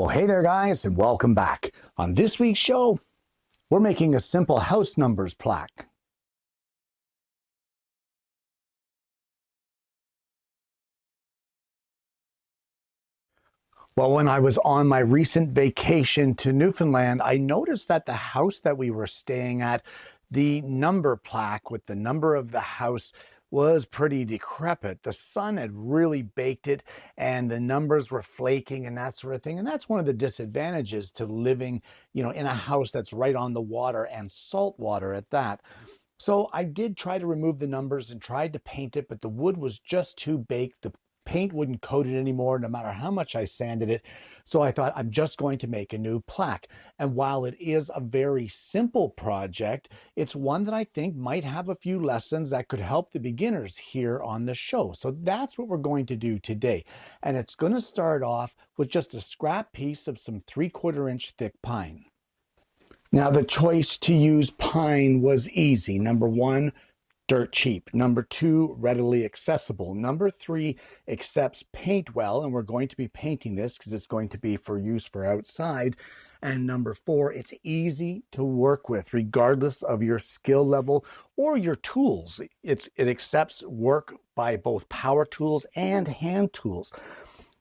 Well, hey there, guys, and welcome back. On this week's show, we're making a simple house numbers plaque. Well, when I was on my recent vacation to Newfoundland, I noticed that the house that we were staying at, the number plaque with the number of the house was pretty decrepit. The sun had really baked it and the numbers were flaking and that sort of thing. And that's one of the disadvantages to living, in a house that's right on the water and salt water at that. So I did try to remove the numbers and tried to paint it, but the wood was just too baked. The paint wouldn't coat it anymore, no matter how much I sanded it. So I thought I'm just going to make a new plaque. And while it is a very simple project, it's one that I think might have a few lessons that could help the beginners here on the show. So that's what we're going to do today. And it's going to start off with just a scrap piece of some 3/4 inch thick pine. Now, the choice to use pine was easy. Number one, dirt cheap. Number two, readily accessible. Number three, accepts paint well, and we're going to be painting this because it's going to be for use for outside. And number four, it's easy to work with regardless of your skill level or your tools. It accepts work by both power tools and hand tools.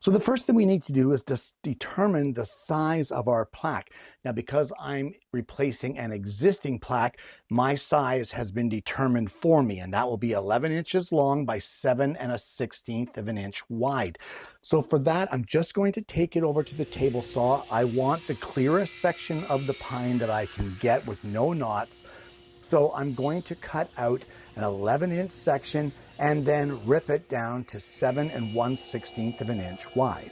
So the first thing we need to do is just determine the size of our plaque. Now, because I'm replacing an existing plaque, my size has been determined for me, and that will be 11 inches long by 7 1/16 of an inch wide. So for that, I'm just going to take it over to the table saw. I want the clearest section of the pine that I can get with no knots. So I'm going to cut out an 11-inch section and then rip it down to 7 1/16 of an inch wide.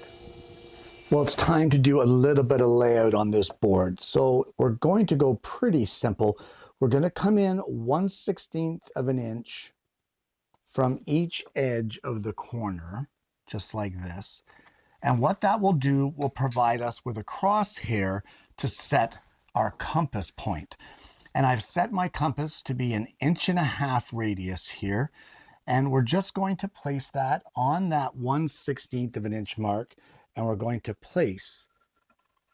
Well, it's time to do a little bit of layout on this board. So we're going to go pretty simple. We're going to come in 1/16 of an inch from each edge of the corner, just like this. And what that will do will provide us with a crosshair to set our compass point. And I've set my compass to be 1.5 inch radius here. And we're just going to place that on that 1/16 of an inch mark. And we're going to place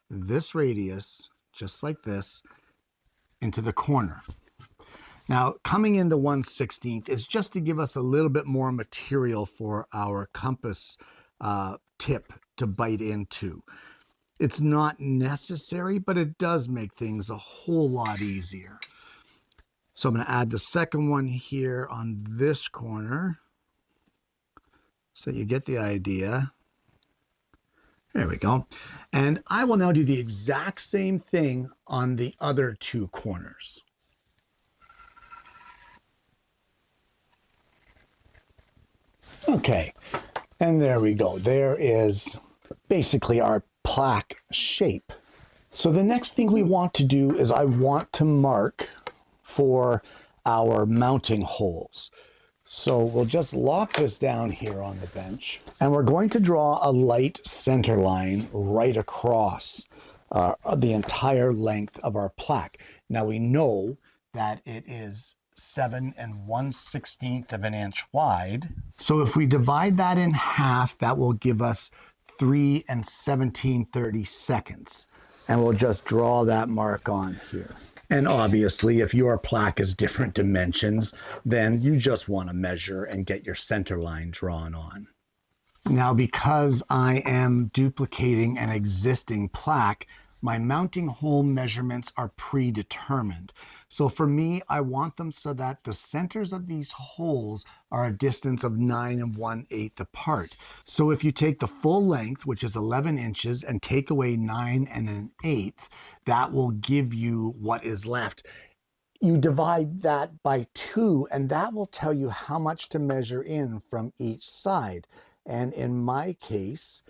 this radius, just like this, into the corner. Now, coming in the 1/16 is just to give us a little bit more material for our compass tip to bite into. It's not necessary, but it does make things a whole lot easier. So I'm going to add the second one here on this corner. So you get the idea. There we go. And I will now do the exact same thing on the other two corners. Okay, and there we go. There is basically our plaque shape. So the next thing we want to do is I want to mark for our mounting holes. So we'll just lock this down here on the bench, and we're going to draw a light center line right across the entire length of our plaque. Now we know that it is 7 1/16 of an inch wide. So if we divide that in half, that will give us 3 17/32. And we'll just draw that mark on here. And obviously, if your plaque is different dimensions, then you just want to measure and get your center line drawn on. Now, because I am duplicating an existing plaque, my mounting hole measurements are predetermined. So for me, I want them so that the centers of these holes are a distance of 9 1/8 apart. So if you take the full length, which is 11 inches, and take away 9 1/8, that will give you what is left. You divide that by 2, and that will tell you how much to measure in from each side. And in my case,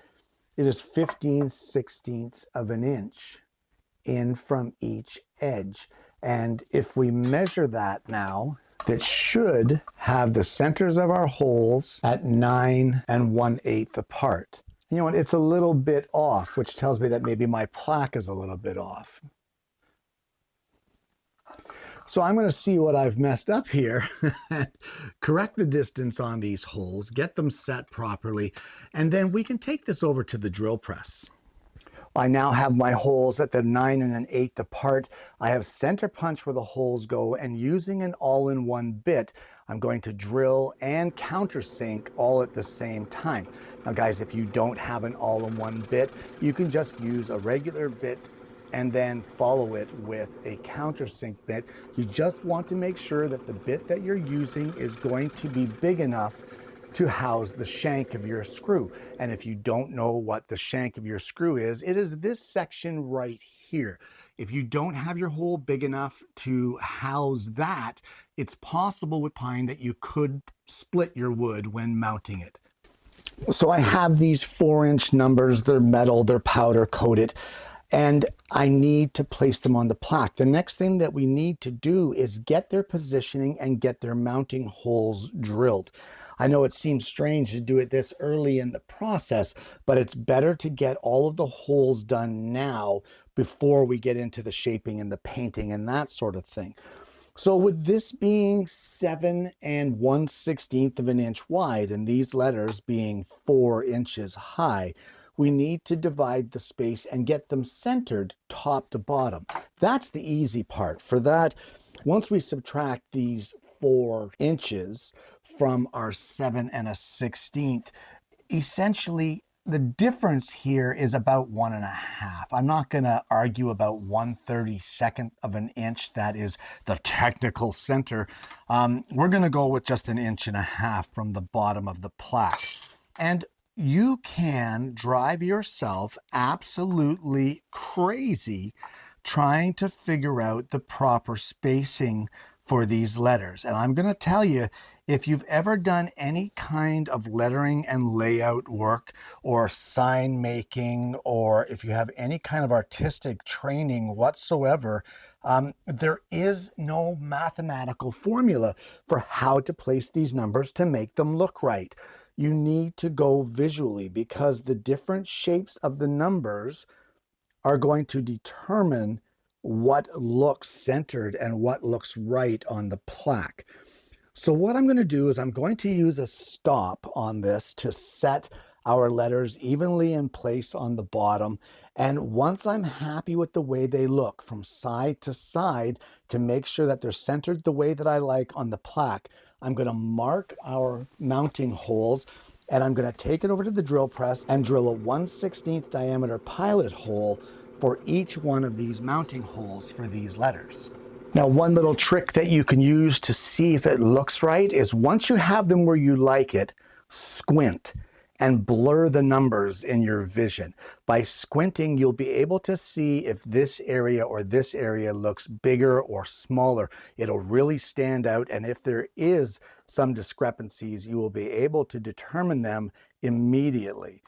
it is 15/16 of an inch in from each edge. And if we measure that now, that should have the centers of our holes at 9 1/8 apart. You know what, it's a little bit off, which tells me that maybe my plaque is a little bit off. So I'm going to see what I've messed up here, correct the distance on these holes, get them set properly, and then we can take this over to the drill press. I now have my holes at the 9 1/8 apart. I have center punch where the holes go, and using an all-in-one bit, I'm going to drill and countersink all at the same time. Now guys, if you don't have an all-in-one bit, you can just use a regular bit and then follow it with a countersink bit. You just want to make sure that the bit that you're using is going to be big enough to house the shank of your screw. And if you don't know what the shank of your screw is, it is this section right here. If you don't have your hole big enough to house that, it's possible with pine that you could split your wood when mounting it. So I have these 4-inch numbers. They're metal, they're powder coated, and I need to place them on the plaque. The next thing that we need to do is get their positioning and get their mounting holes drilled. I know it seems strange to do it this early in the process, but it's better to get all of the holes done now before we get into the shaping and the painting and that sort of thing. So with this being 7 1/16 of an inch wide and these letters being 4 inches high, we need to divide the space and get them centered top to bottom. That's the easy part. For that, once we subtract these 4 inches from our 7 1/16, essentially the difference here is about 1.5. I'm not going to argue about 1/32 of an inch. That is the technical center. We're going to go with just 1.5 inches from the bottom of the plaque. And you can drive yourself absolutely crazy trying to figure out the proper spacing for these letters. And I'm going to tell you, if you've ever done any kind of lettering and layout work or sign making, or if you have any kind of artistic training whatsoever, there is no mathematical formula for how to place these numbers to make them look right. You need to go visually, because the different shapes of the numbers are going to determine what looks centered and what looks right on the plaque. So what I'm going to do is I'm going to use a stop on this to set our letters evenly in place on the bottom. And once I'm happy with the way they look from side to side, to make sure that they're centered the way that I like on the plaque, I'm going to mark our mounting holes, and I'm going to take it over to the drill press and drill a 1/16 diameter pilot hole for each one of these mounting holes for these letters. Now, one little trick that you can use to see if it looks right is, once you have them where you like it, squint and blur the numbers in your vision. By squinting, you'll be able to see if this area or this area looks bigger or smaller. It'll really stand out, and if there is some discrepancies, you will be able to determine them immediately.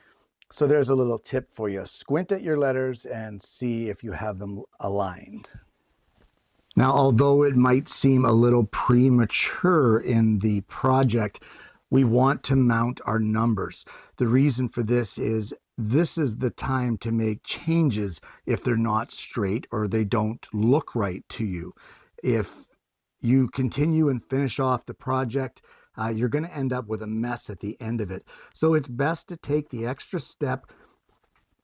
So there's a little tip for you. Squint at your letters and see if you have them aligned. Now, although it might seem a little premature in the project, we want to mount our numbers. The reason for this is the time to make changes if they're not straight or they don't look right to you. If you continue and finish off the project, you're going to end up with a mess at the end of it. So it's best to take the extra step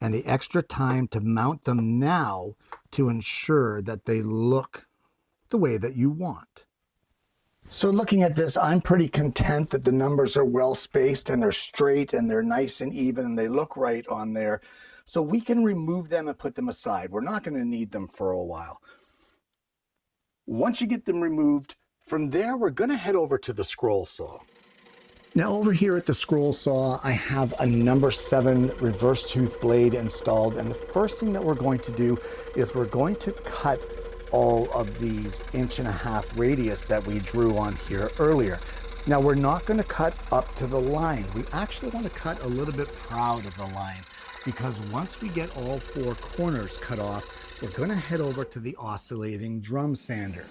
and the extra time to mount them now to ensure that they look the way that you want. So looking at this, I'm pretty content that the numbers are well spaced and they're straight and they're nice and even and they look right on there. So we can remove them and put them aside. We're not going to need them for a while. Once you get them removed, from there we're going to head over to the scroll saw. Now over here at the scroll saw, I have a number 7 reverse tooth blade installed, and the first thing that we're going to do is we're going to cut all of these 1.5 inch radius that we drew on here earlier. Now we're not going to cut up to the line. We actually want to cut a little bit proud of the line, because once we get all 4 corners cut off, we're going to head over to the oscillating drum sander.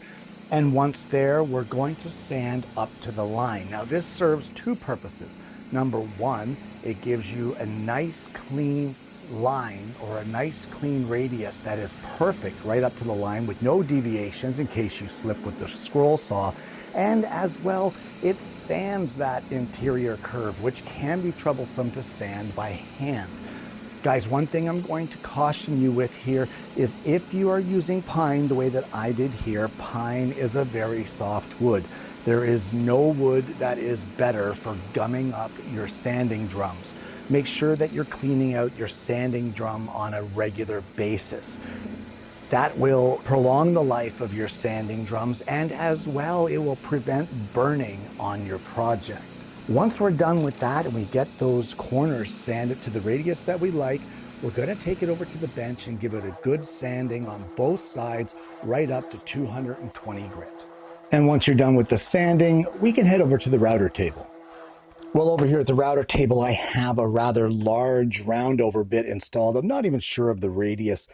And once there, we're going to sand up to the line. Now this serves 2 purposes. Number 1, it gives you a nice clean line or a nice clean radius that is perfect right up to the line with no deviations in case you slip with the scroll saw. And as well, it sands that interior curve, which can be troublesome to sand by hand. Guys, one thing I'm going to caution you with here is if you are using pine the way that I did here, pine is a very soft wood. There is no wood that is better for gumming up your sanding drums. Make sure that you're cleaning out your sanding drum on a regular basis. That will prolong the life of your sanding drums, and as well, it will prevent burning on your project. Once we're done with that and we get those corners sanded to the radius that we like, we're going to take it over to the bench and give it a good sanding on both sides, right up to 220 grit. And once you're done with the sanding, we can head over to the router table. Well, over here at the router table, I have a rather large round over bit installed. I'm not even sure of the radius,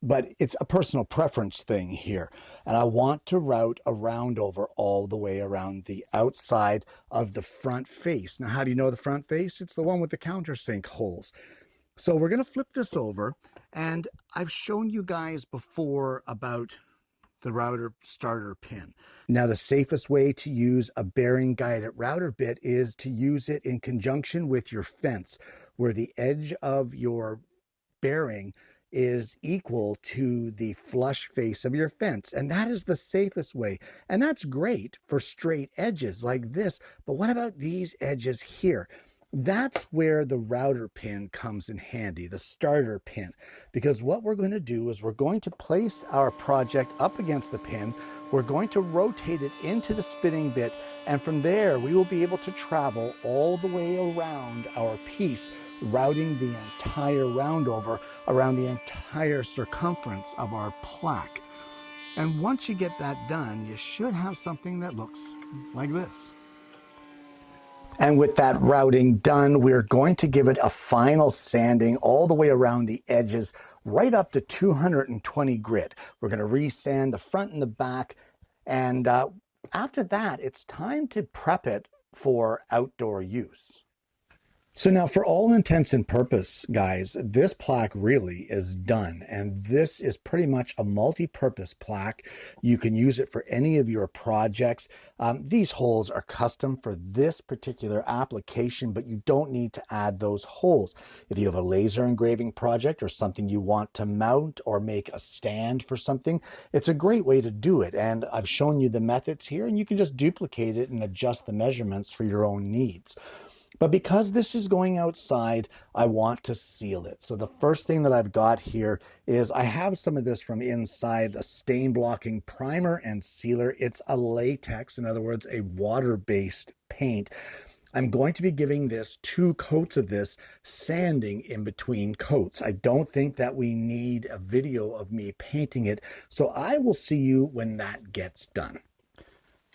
but it's a personal preference thing here. And I want to route a round over all the way around the outside of the front face. Now, how do you know the front face? It's the one with the countersink holes. So we're going to flip this over, and I've shown you guys before about the router starter pin. Now, the safest way to use a bearing guided router bit is to use it in conjunction with your fence, where the edge of your bearing is equal to the flush face of your fence. And that is the safest way. And that's great for straight edges like this. But what about these edges here? That's where the router pin comes in handy, the starter pin, because what we're going to do is we're going to place our project up against the pin. We're going to rotate it into the spinning bit, and from there we will be able to travel all the way around our piece, routing the entire round over around the entire circumference of our plaque. And once you get that done, you should have something that looks like this. And with that routing done, we're going to give it a final sanding all the way around the edges, right up to 220 grit. We're going to resand the front and the back. And after that, it's time to prep it for outdoor use. So now, for all intents and purpose, guys, this plaque really is done. And this is pretty much a multi-purpose plaque. You can use it for any of your projects. These holes are custom for this particular application, but you don't need to add those holes. If you have a laser engraving project or something you want to mount or make a stand for something, it's a great way to do it. And I've shown you the methods here, and you can just duplicate it and adjust the measurements for your own needs. But because this is going outside, I want to seal it. So the first thing that I've got here is I have some of this from inside, a stain blocking primer and sealer. It's a latex, in other words, a water-based paint. I'm going to be giving this 2 coats of this, sanding in between coats. I don't think that we need a video of me painting it, so I will see you when that gets done.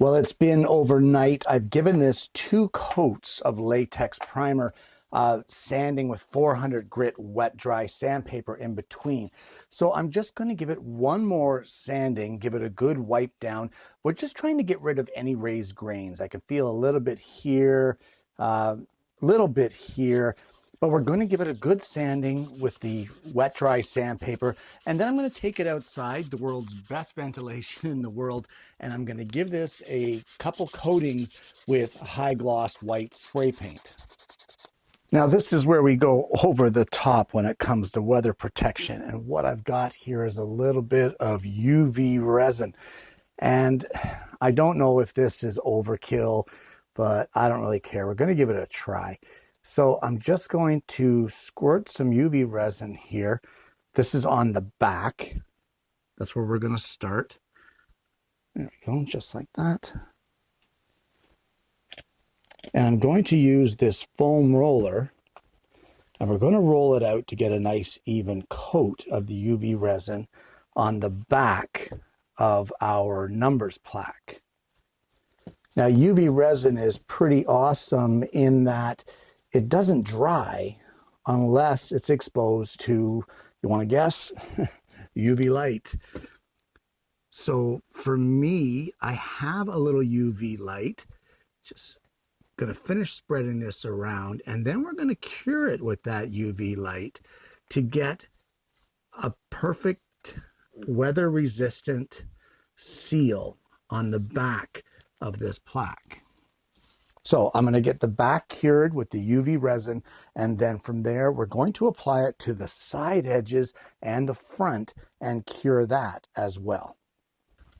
Well, it's been overnight. I've given this 2 coats of latex primer, sanding with 400 grit wet dry sandpaper in between. So I'm just going to give it one more sanding, give it a good wipe down. We're just trying to get rid of any raised grains. I can feel a little bit here, little bit here. But we're going to give it a good sanding with the wet dry sandpaper, and then I'm going to take it outside, the world's best ventilation in the world, and I'm going to give this a couple coatings with high gloss white spray paint. Now this is where we go over the top when it comes to weather protection, and what I've got here is a little bit of UV resin, and I don't know if this is overkill, but I don't really care. We're going to give it a try. So I'm just going to squirt some UV resin here. This is on the back. That's where we're going to start. There we go, just like that. And I'm going to use this foam roller, and we're going to roll it out to get a nice even coat of the UV resin on the back of our numbers plaque. Now, UV resin is pretty awesome in that it doesn't dry unless it's exposed to, you want to guess, UV light. So for me, I have a little UV light. Just going to finish spreading this around, and then we're going to cure it with that UV light to get a perfect weather-resistant seal on the back of this plaque. So I'm going to get the back cured with the UV resin, and then from there we're going to apply it to the side edges and the front and cure that as well.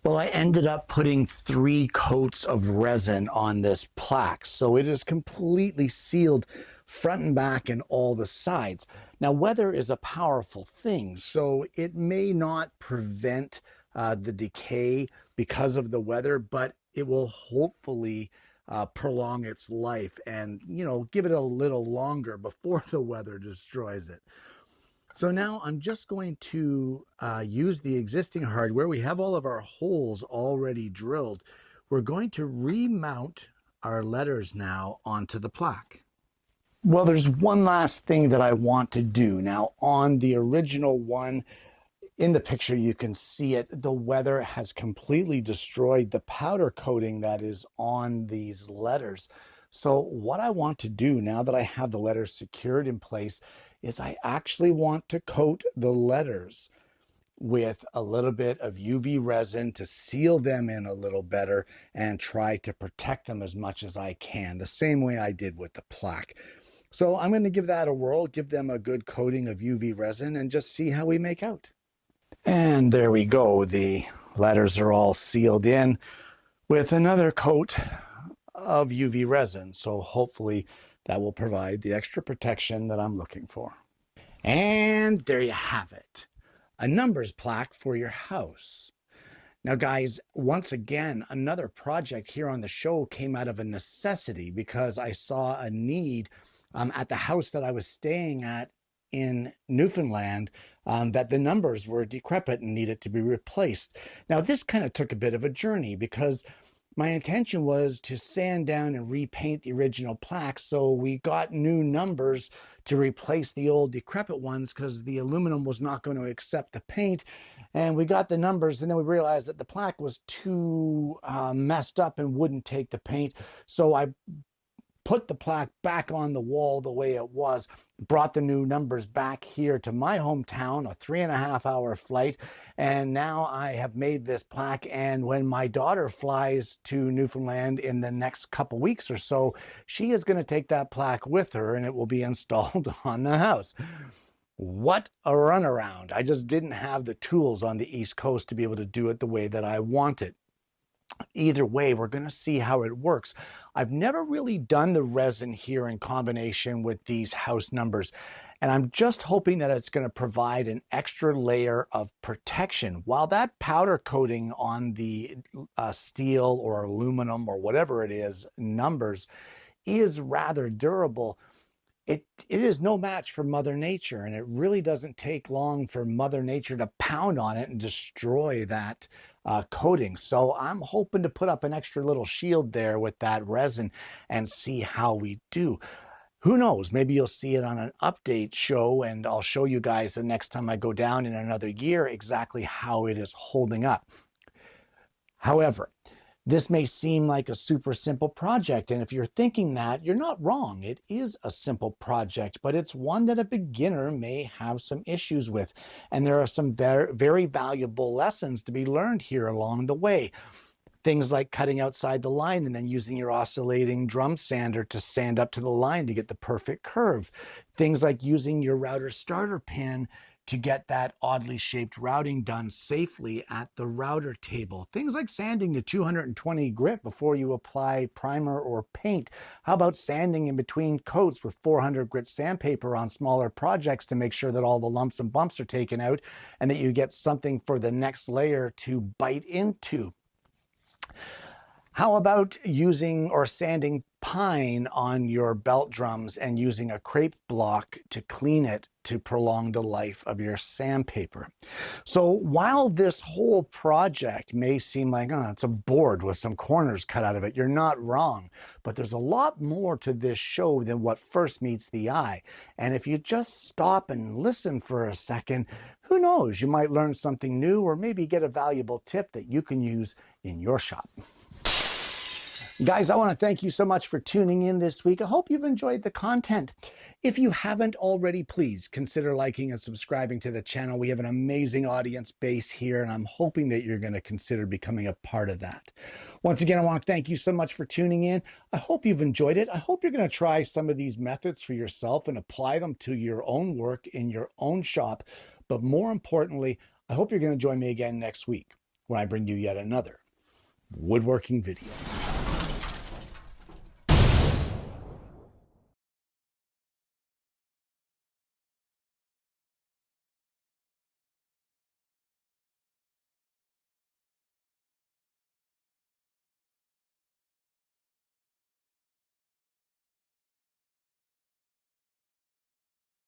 Well, I ended up putting 3 coats of resin on this plaque, so it is completely sealed front and back and all the sides. Now, weather is a powerful thing, so it may not prevent the decay because of the weather, but it will hopefully prolong its life and, give it a little longer before the weather destroys it. So now I'm just going to use the existing hardware. We have all of our holes already drilled. We're going to remount our letters now onto the plaque. Well, there's one last thing that I want to do. Now, on the original one, in the picture you can see it, the weather has completely destroyed the powder coating that is on these letters. So what I want to do now that I have the letters secured in place is I actually want to coat the letters with a little bit of UV resin to seal them in a little better and try to protect them as much as I can, the same way I did with the plaque. So I'm going to give that a whirl, give them a good coating of UV resin, and just see how we make out. And there we go. The letters are all sealed in with another coat of UV resin. So hopefully that will provide the extra protection that I'm looking for. And there you have it. A numbers plaque for your house. Now, guys, once again, another project here on the show came out of a necessity because I saw a need at the house that I was staying at in Newfoundland, that the numbers were decrepit and needed to be replaced. Now, this kind of took a bit of a journey because my intention was to sand down and repaint the original plaque, so we got new numbers to replace the old decrepit ones because the aluminum was not going to accept the paint. And we got the numbers, and then we realized that the plaque was too messed up and wouldn't take the paint. So I put the plaque back on the wall the way it was, brought the new numbers back here to my hometown, a 3.5-hour flight, and now I have made this plaque. And when my daughter flies to Newfoundland in the next couple weeks or so, she is going to take that plaque with her and it will be installed on the house. What a runaround. I just didn't have the tools on the East Coast to be able to do it the way that I want it. Either way, we're going to see how it works. I've never really done the resin here in combination with these house numbers, and I'm just hoping that it's going to provide an extra layer of protection. While that powder coating on the steel or aluminum or whatever it is, numbers, is rather durable, it is no match for Mother Nature, and it really doesn't take long for Mother Nature to pound on it and destroy that coating. So I'm hoping to put up an extra little shield there with that resin and see how we do. Who knows? Maybe you'll see it on an update show, and I'll show you guys the next time I go down in another year exactly how it is holding up. However, this may seem like a super simple project, and if you're thinking that, you're not wrong. It is a simple project, but it's one that a beginner may have some issues with, and there are some very, very valuable lessons to be learned here along the way. Things like cutting outside the line and then using your oscillating drum sander to sand up to the line to get the perfect curve. Things like using your router starter pin to get that oddly shaped routing done safely at the router table. Things like sanding to 220 grit before you apply primer or paint. How about sanding in between coats with 400 grit sandpaper on smaller projects to make sure that all the lumps and bumps are taken out and that you get something for the next layer to bite into? How about using or sanding pine on your belt drums and using a crepe block to clean it to prolong the life of your sandpaper? So while this whole project may seem like, oh, it's a board with some corners cut out of it, you're not wrong. But there's a lot more to this show than what first meets the eye. And if you just stop and listen for a second, who knows, you might learn something new or maybe get a valuable tip that you can use in your shop. Guys, I want to thank you so much for tuning in this week. I hope you've enjoyed the content. If you haven't already, please consider liking and subscribing to the channel. We have an amazing audience base here, and I'm hoping that you're going to consider becoming a part of that. Once again, I want to thank you so much for tuning in. I hope you've enjoyed it. I hope you're going to try some of these methods for yourself and apply them to your own work in your own shop. But more importantly, I hope you're going to join me again next week when I bring you yet another woodworking video.